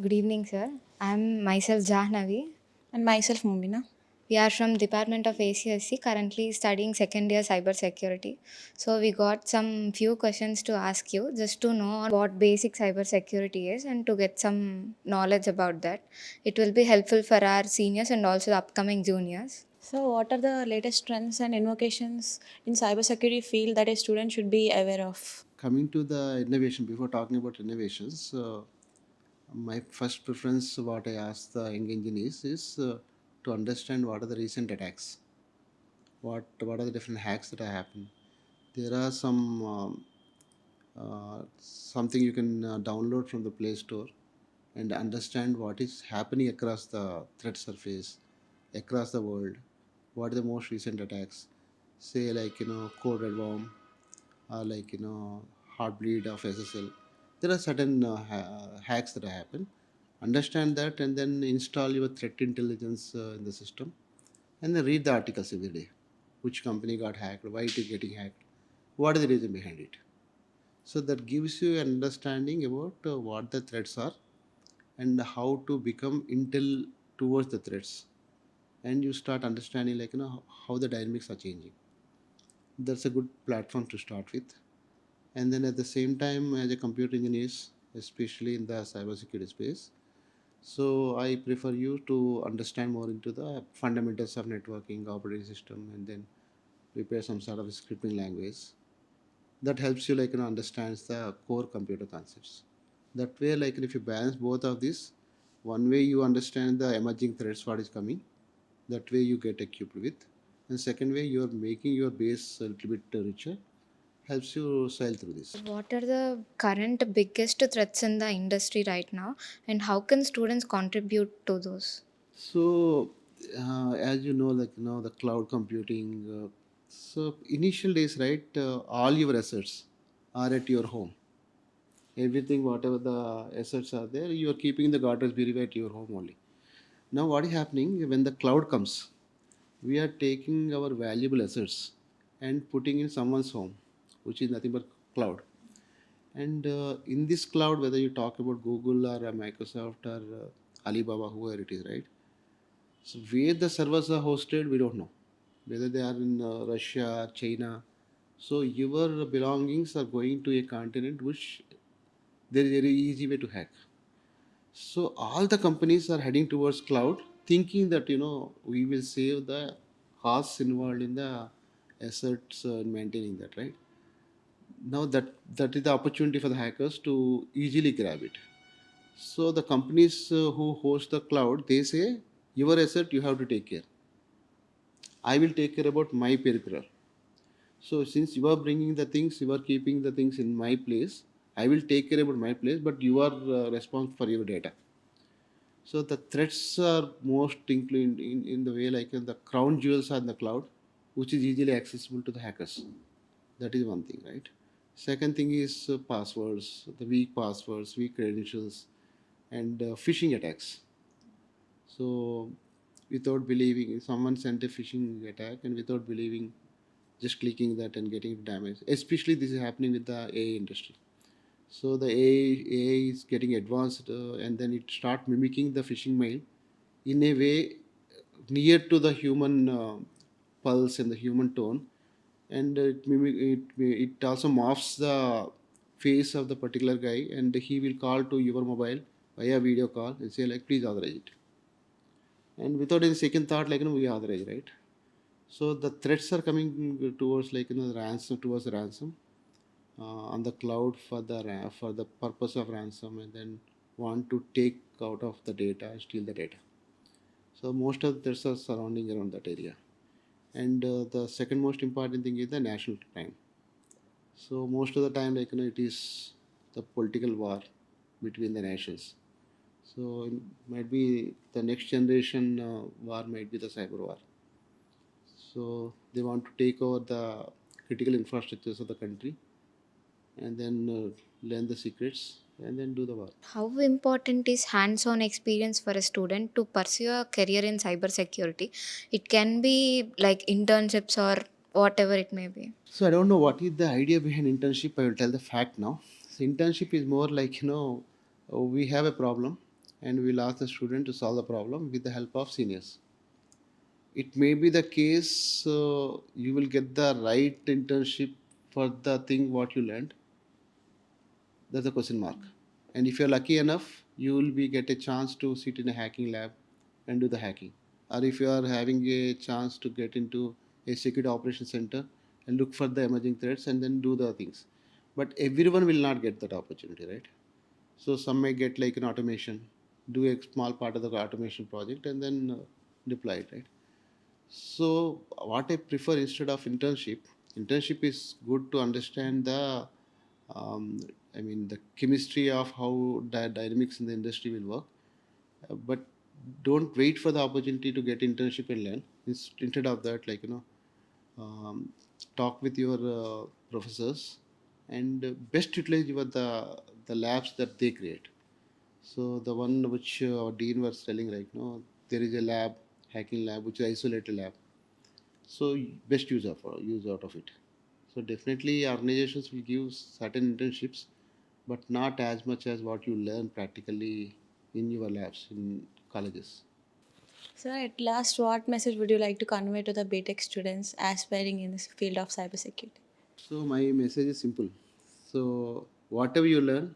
Good evening, sir. I'm myself Jahnavi. And myself, Mumina. We are from Department of ACSC, currently studying second year cybersecurity. So we got some few questions to ask you just to know what basic cybersecurity is and to get some knowledge about that. It will be helpful for our seniors and also the upcoming juniors. So, what are the latest trends and innovations in cybersecurity field that a student should be aware of? Coming to the innovation, before talking about innovations, my first preference, what I ask the young engineers is to understand what are the recent attacks, what are the different hacks that have happened. There are something you can download from the Play Store and understand what is happening across the threat surface, across the world. What are the most recent attacks? Say like code red worm, or like heartbleed of SSL. There are certain hacks that happen. Understand that and then install your threat intelligence in the system, and then read the articles every day. Which company got hacked? Why it is getting hacked? What is the reason behind it? So that gives you an understanding about what the threats are and how to become intel towards the threats, and you start understanding like how the dynamics are changing. That's a good platform to start with. And then at the same time, as a computer engineer, especially in the cybersecurity space, so I prefer you to understand more into the fundamentals of networking, operating system, and then prepare some sort of scripting language that helps you like understands the core computer concepts. That way, like if you balance both of these, one way you understand the emerging threats, what is coming, that way you get equipped with, and second way you are making your base a little bit richer, helps you sail through this. What are the current biggest threats in the industry right now and how can students contribute to those? So, as you know, like the cloud computing. So initial days, right? All your assets are at your home. Everything, whatever the assets are there, you are keeping the Goddess Biriva at your home only. Now, what is happening when the cloud comes? We are taking our valuable assets and putting in someone's home, which is nothing but cloud. And in this cloud, whether you talk about Google or Microsoft or Alibaba, whoever it is, right? So where the servers are hosted, we don't know. Whether they are in Russia, China. So your belongings are going to a continent which there is a very easy way to hack. So all the companies are heading towards cloud, thinking that we will save the costs involved in the assets and maintaining that, right? Now that is the opportunity for the hackers to easily grab it. So the companies who host the cloud, they say your asset you have to take care. I will take care about my peripheral. So since you are bringing the things, you are keeping the things in my place. I will take care about my place, but you are responsible for your data. So the threats are most included in the way like the crown jewels are in the cloud, which is easily accessible to the hackers. That is one thing, right? Second thing is passwords, the weak passwords, weak credentials, and phishing attacks. So without believing, if someone sent a phishing attack, and without believing, just clicking that and getting damaged. Especially this is happening with the AI industry. So the AI is getting advanced, and then it start mimicking the phishing mail in a way near to the human pulse and the human tone, and it also morphs the face of the particular guy, and he will call to your mobile via video call and say like please authorize it, and without any second thought like we authorize, right? So the threats are coming towards like ransom, towards ransom on the cloud for the for the purpose of ransom, and then want to take out of the data, steal the data. So most of the threats are surrounding around that area. And the second most important thing is the national crime. So most of the time, like it is the political war between the nations. So it might be the next generation war might be the cyber war. So they want to take over the critical infrastructures of the country, and then learn the secrets and then do the work. How important is hands on experience for a student to pursue a career in cybersecurity? It can be like internships or whatever it may be. So I don't know what is the idea behind internship. I will tell the fact now. So internship is more like we have a problem. and we'll ask the student to solve the problem with the help of seniors. It may be the case you will get the right internship for the thing what you learned. That's a question mark. And if you're lucky enough, you will be get a chance to sit in a hacking lab and do the hacking. Or if you are having a chance to get into a security operations center and look for the emerging threats and then do the things. But everyone will not get that opportunity, right? So some may get like an automation, do a small part of the automation project and then deploy it, right? So what I prefer instead of internship is good to understand the, um, I mean, the chemistry of how the dynamics in the industry will work. But don't wait for the opportunity to get internship and learn. Instead of that, like um, talk with your professors and best utilize your the labs that they create. So the one which our dean was telling right now, there is a lab, hacking lab, which is isolated lab. So best use out of it. So definitely organizations will give certain internships, but not as much as what you learn practically in your labs in colleges. So, at last, what message would you like to convey to the BTech students aspiring in this field of cybersecurity? So my message is simple. So whatever you learn,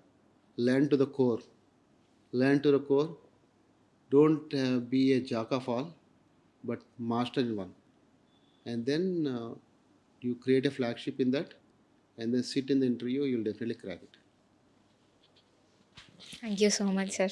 learn to the core. Learn to the core. Don't be a jack of all, but master in one. And then you create a flagship in that, and then sit in the interview. You'll definitely crack it. Thank you so much, sir.